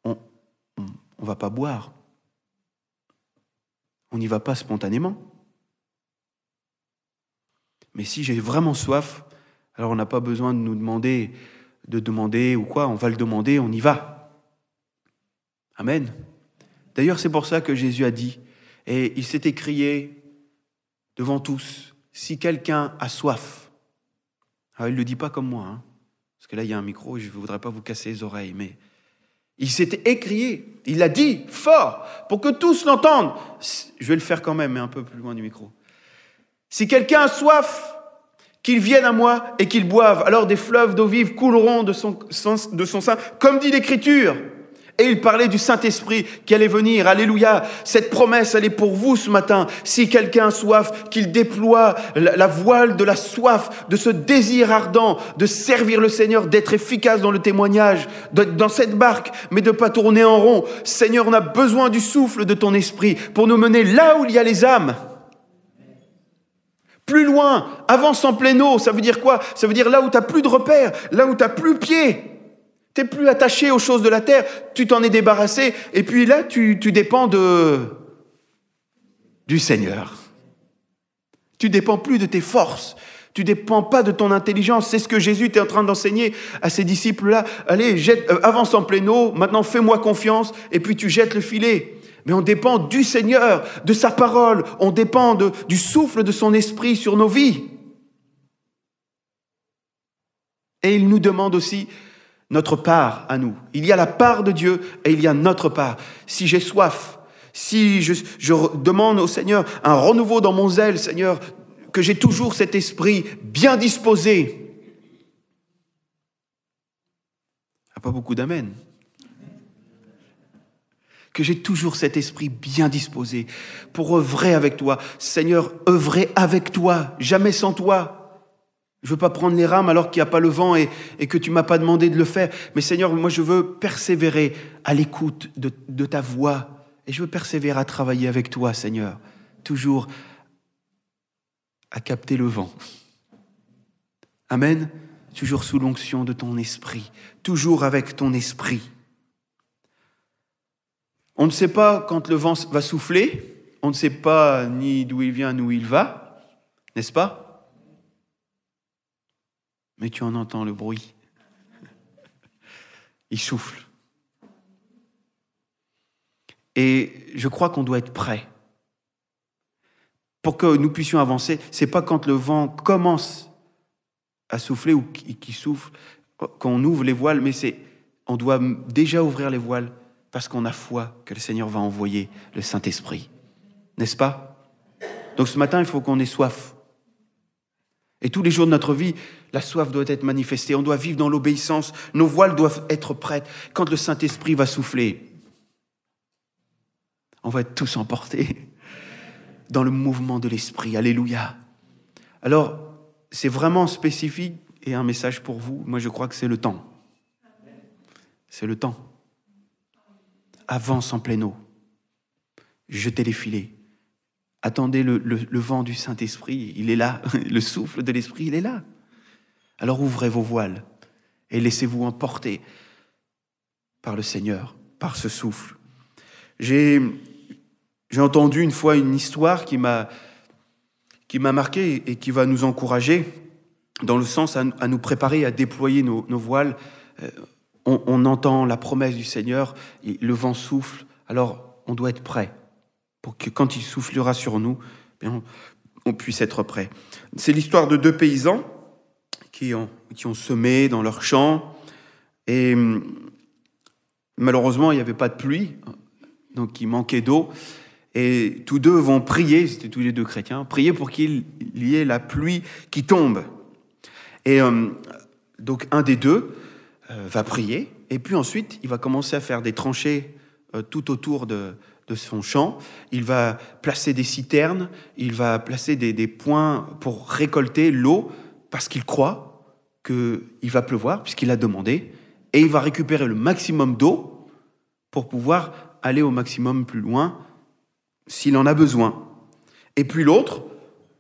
on va pas boire. On n'y va pas spontanément. Mais si j'ai vraiment soif, alors on n'a pas besoin de demander ou quoi, on va le demander, on y va. Amen. D'ailleurs, c'est pour ça que Jésus a dit, et il s'est écrié devant tous, si quelqu'un a soif, alors il ne le dit pas comme moi, hein, parce que là il y a un micro et je ne voudrais pas vous casser les oreilles, mais il s'est écrié, il l'a dit fort, pour que tous l'entendent. Je vais le faire quand même, mais un peu plus loin du micro. Si quelqu'un a soif, qu'il vienne à moi et qu'il boive, alors des fleuves d'eau vive couleront de son sein, comme dit l'Écriture. Et il parlait du Saint-Esprit qui allait venir. Alléluia. Cette promesse, elle est pour vous ce matin. Si quelqu'un a soif, qu'il déploie la voile de la soif, de ce désir ardent de servir le Seigneur, d'être efficace dans le témoignage, dans cette barque, mais de ne pas tourner en rond. Seigneur, on a besoin du souffle de ton esprit pour nous mener là où il y a les âmes. Plus loin, avance en pleine eau. Ça veut dire quoi? Ça veut dire là où tu n'as plus de repères, là où tu n'as plus pied. Tu n'es plus attaché aux choses de la terre, tu t'en es débarrassé, et puis là, tu dépends du Seigneur. Tu ne dépends plus de tes forces, tu ne dépends pas de ton intelligence. C'est ce que Jésus était en train d'enseigner à ses disciples-là. Allez, avance en pleine eau, maintenant fais-moi confiance, et puis tu jettes le filet. Mais on dépend du Seigneur, de sa parole, on dépend du souffle de son esprit sur nos vies. Et il nous demande aussi notre part à nous. Il y a la part de Dieu et il y a notre part. Si j'ai soif, si je demande au Seigneur un renouveau dans mon zèle, Seigneur, que j'ai toujours cet esprit bien disposé. Il n'y a pas beaucoup d'amen. Que j'ai toujours cet esprit bien disposé pour œuvrer avec toi. Seigneur, œuvrer avec toi, jamais sans toi. Je ne veux pas prendre les rames alors qu'il n'y a pas le vent et que tu ne m'as pas demandé de le faire. Mais Seigneur, moi je veux persévérer à l'écoute de ta voix. Et je veux persévérer à travailler avec toi, Seigneur. Toujours à capter le vent. Amen. Toujours sous l'onction de ton esprit. Toujours avec ton esprit. On ne sait pas quand le vent va souffler. On ne sait pas ni d'où il vient, ni où il va. N'est-ce pas ? Mais tu en entends le bruit. Il souffle. Et je crois qu'on doit être prêt. Pour que nous puissions avancer, c'est pas quand le vent commence à souffler ou qu'il souffle, qu'on ouvre les voiles, mais on doit déjà ouvrir les voiles parce qu'on a foi que le Seigneur va envoyer le Saint-Esprit. N'est-ce pas? Donc ce matin, il faut qu'on ait soif. Et tous les jours de notre vie, la soif doit être manifestée. On doit vivre dans l'obéissance. Nos voiles doivent être prêtes. Quand le Saint-Esprit va souffler, on va être tous emportés dans le mouvement de l'Esprit. Alléluia. Alors, c'est vraiment spécifique et un message pour vous. Moi, je crois que c'est le temps. C'est le temps. Avance en pleine eau. Jetez les filets. Attendez le vent du Saint-Esprit, il est là. Le souffle de l'Esprit, il est là. Alors ouvrez vos voiles et laissez-vous emporter par le Seigneur, par ce souffle. J'ai entendu une fois une histoire qui m'a marqué et qui va nous encourager dans le sens à nous préparer à déployer nos voiles. On entend la promesse du Seigneur, le vent souffle, alors on doit être prêt. Pour que quand il soufflera sur nous, on puisse être prêt. C'est l'histoire de 2 paysans qui ont semé dans leur champ. Et malheureusement, il n'y avait pas de pluie, donc il manquait d'eau. Et tous deux vont prier, c'était tous les 2 chrétiens, prier pour qu'il y ait la pluie qui tombe. Et donc un des 2 va prier, et puis ensuite, il va commencer à faire des tranchées tout autour de son champ, il va placer des citernes, il va placer des points pour récolter l'eau, parce qu'il croit qu'il va pleuvoir, puisqu'il a demandé, et il va récupérer le maximum d'eau pour pouvoir aller au maximum plus loin, s'il en a besoin. Et puis l'autre,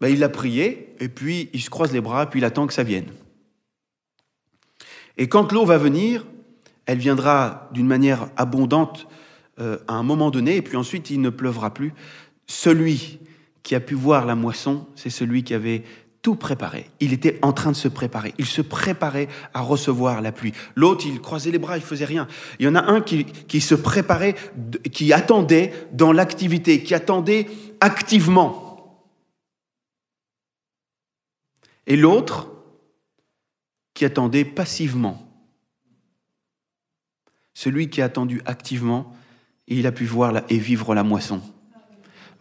il a prié, et puis il se croise les bras, puis il attend que ça vienne. Et quand l'eau va venir, elle viendra d'une manière abondante à un moment donné, et puis ensuite il ne pleuvra plus. Celui qui a pu voir la moisson, c'est celui qui avait tout préparé. Il était en train de se préparer. Il se préparait à recevoir la pluie. L'autre, il croisait les bras, il faisait rien. Il y en a un qui se préparait, qui attendait dans l'activité, qui attendait activement. Et l'autre, qui attendait passivement. Celui qui a attendu activement, il a pu voir et vivre la moisson.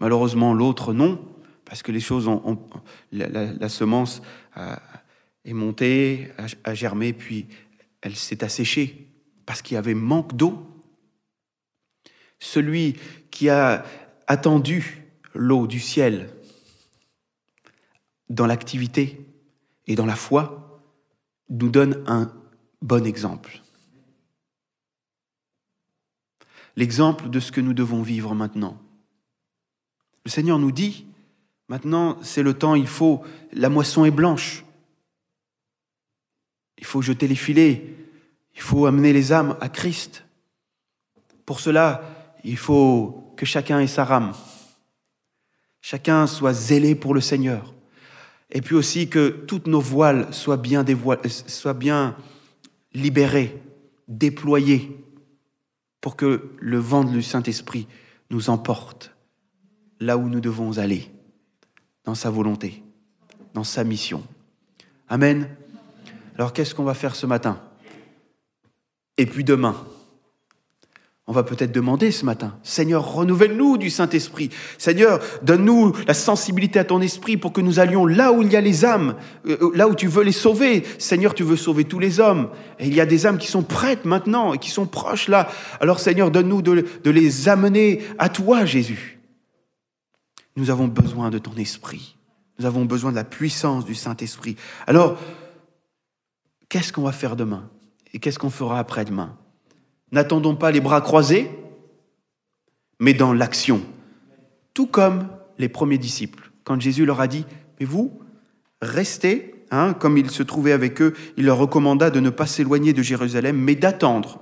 Malheureusement, l'autre, non, parce que les choses la semence est montée, a germé, puis elle s'est asséchée, parce qu'il y avait manque d'eau. Celui qui a attendu l'eau du ciel dans l'activité et dans la foi, nous donne un bon exemple. L'exemple de ce que nous devons vivre maintenant. Le Seigneur nous dit, maintenant c'est le temps, la moisson est blanche. Il faut jeter les filets, il faut amener les âmes à Christ. Pour cela, il faut que chacun ait sa rame. Chacun soit zélé pour le Seigneur. Et puis aussi que toutes nos voiles soient bien libérées, déployées, pour que le vent du Saint-Esprit nous emporte là où nous devons aller, dans sa volonté, dans sa mission. Amen. Alors qu'est-ce qu'on va faire ce matin? Et puis demain, on va peut-être demander ce matin, Seigneur, renouvelle-nous du Saint-Esprit. Seigneur, donne-nous la sensibilité à ton esprit pour que nous allions là où il y a les âmes, là où tu veux les sauver. Seigneur, tu veux sauver tous les hommes. Et il y a des âmes qui sont prêtes maintenant et qui sont proches là. Alors Seigneur, donne-nous de les amener à toi, Jésus. Nous avons besoin de ton esprit. Nous avons besoin de la puissance du Saint-Esprit. Alors, qu'est-ce qu'on va faire demain? Et qu'est-ce qu'on fera après-demain? N'attendons pas les bras croisés, mais dans l'action. Tout comme les premiers disciples. Quand Jésus leur a dit, mais vous, restez, comme il se trouvait avec eux, il leur recommanda de ne pas s'éloigner de Jérusalem, mais d'attendre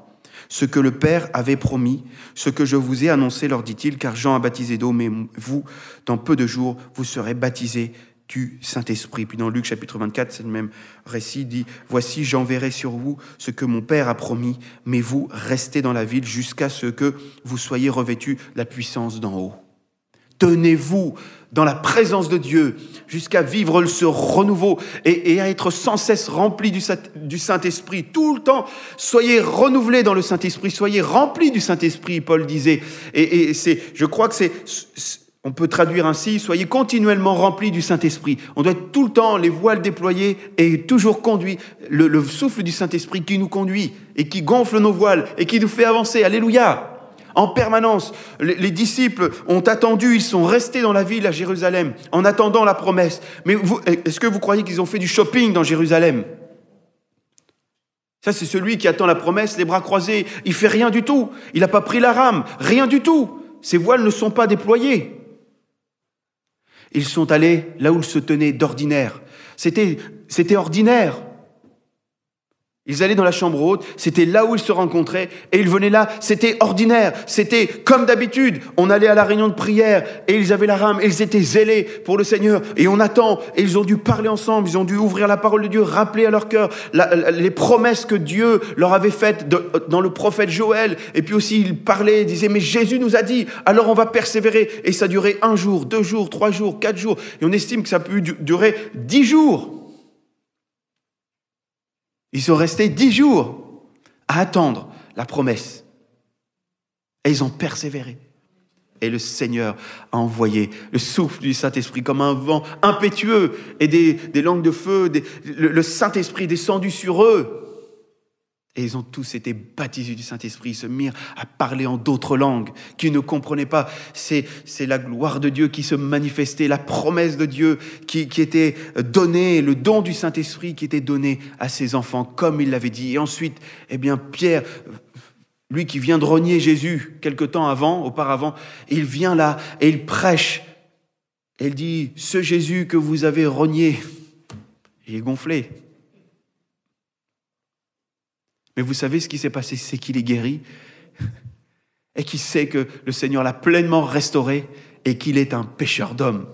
ce que le Père avait promis, ce que je vous ai annoncé, leur dit-il, car Jean a baptisé d'eau, mais vous, dans peu de jours, vous serez baptisés du Saint-Esprit. Puis dans Luc chapitre 24, c'est le même récit, dit « Voici, j'enverrai sur vous ce que mon Père a promis, mais vous restez dans la ville jusqu'à ce que vous soyez revêtus de la puissance d'en haut. » Tenez-vous dans la présence de Dieu jusqu'à vivre ce renouveau et à être sans cesse remplis du Saint-Esprit. Tout le temps, soyez renouvelés dans le Saint-Esprit, soyez remplis du Saint-Esprit, Paul disait. Et je crois que on peut traduire ainsi, soyez continuellement remplis du Saint-Esprit. On doit être tout le temps les voiles déployées et toujours conduits. Le souffle du Saint-Esprit qui nous conduit et qui gonfle nos voiles et qui nous fait avancer. Alléluia! En permanence, les disciples ont attendu, ils sont restés dans la ville à Jérusalem en attendant la promesse. Mais est-ce que vous croyez qu'ils ont fait du shopping dans Jérusalem? Ça, c'est celui qui attend la promesse, les bras croisés. Il fait rien du tout. Il n'a pas pris la rame. Rien du tout. Ses voiles ne sont pas déployées. Ils sont allés là où ils se tenaient d'ordinaire. C'était ordinaire. Ils allaient dans la chambre haute, c'était là où ils se rencontraient, et ils venaient là, c'était ordinaire, c'était comme d'habitude. On allait à la réunion de prière, et ils avaient la rame, et ils étaient zélés pour le Seigneur, et on attend, et ils ont dû parler ensemble, ils ont dû ouvrir la parole de Dieu, rappeler à leur cœur les promesses que Dieu leur avait faites dans le prophète Joël, et puis aussi ils parlaient, ils disaient, mais Jésus nous a dit, alors on va persévérer, et ça durait 1 jour, 2 jours, 3 jours, 4 jours, et on estime que ça peut durer 10 jours. Ils sont restés 10 jours à attendre la promesse. Et ils ont persévéré. Et le Seigneur a envoyé le souffle du Saint-Esprit comme un vent impétueux et des langues de feu. Le Saint-Esprit est descendu sur eux. Et ils ont tous été baptisés du Saint-Esprit. Ils se mirent à parler en d'autres langues qu'ils ne comprenaient pas. C'est la gloire de Dieu qui se manifestait, la promesse de Dieu qui était donnée, le don du Saint-Esprit qui était donné à ses enfants, comme il l'avait dit. Et ensuite, Pierre, lui qui vient de renier Jésus quelque temps auparavant, il vient là et il prêche. Et il dit, ce Jésus que vous avez renié, il est gonflé. Mais vous savez ce qui s'est passé, c'est qu'il est guéri et qu'il sait que le Seigneur l'a pleinement restauré et qu'il est un pécheur d'hommes.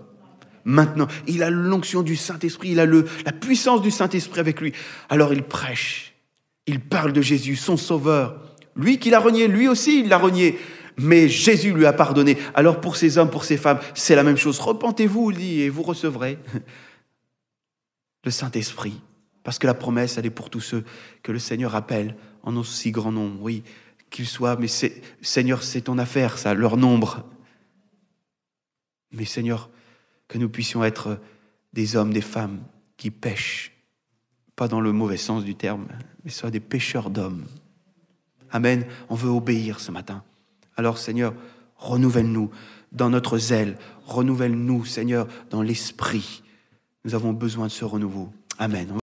Maintenant, il a l'onction du Saint-Esprit, il a la puissance du Saint-Esprit avec lui. Alors il prêche, il parle de Jésus, son sauveur. Lui qui l'a renié, lui aussi il l'a renié. Mais Jésus lui a pardonné. Alors pour ces hommes, pour ces femmes, c'est la même chose. Repentez-vous, il dit, et vous recevrez le Saint-Esprit. Parce que la promesse, elle est pour tous ceux que le Seigneur appelle en aussi grand nombre. Oui, qu'ils soient, mais Seigneur, c'est ton affaire, ça, leur nombre. Mais Seigneur, que nous puissions être des hommes, des femmes qui pêchent, pas dans le mauvais sens du terme, mais soit des pêcheurs d'hommes. Amen. On veut obéir ce matin. Alors Seigneur, renouvelle-nous dans notre zèle, renouvelle-nous Seigneur dans l'esprit. Nous avons besoin de ce renouveau. Amen.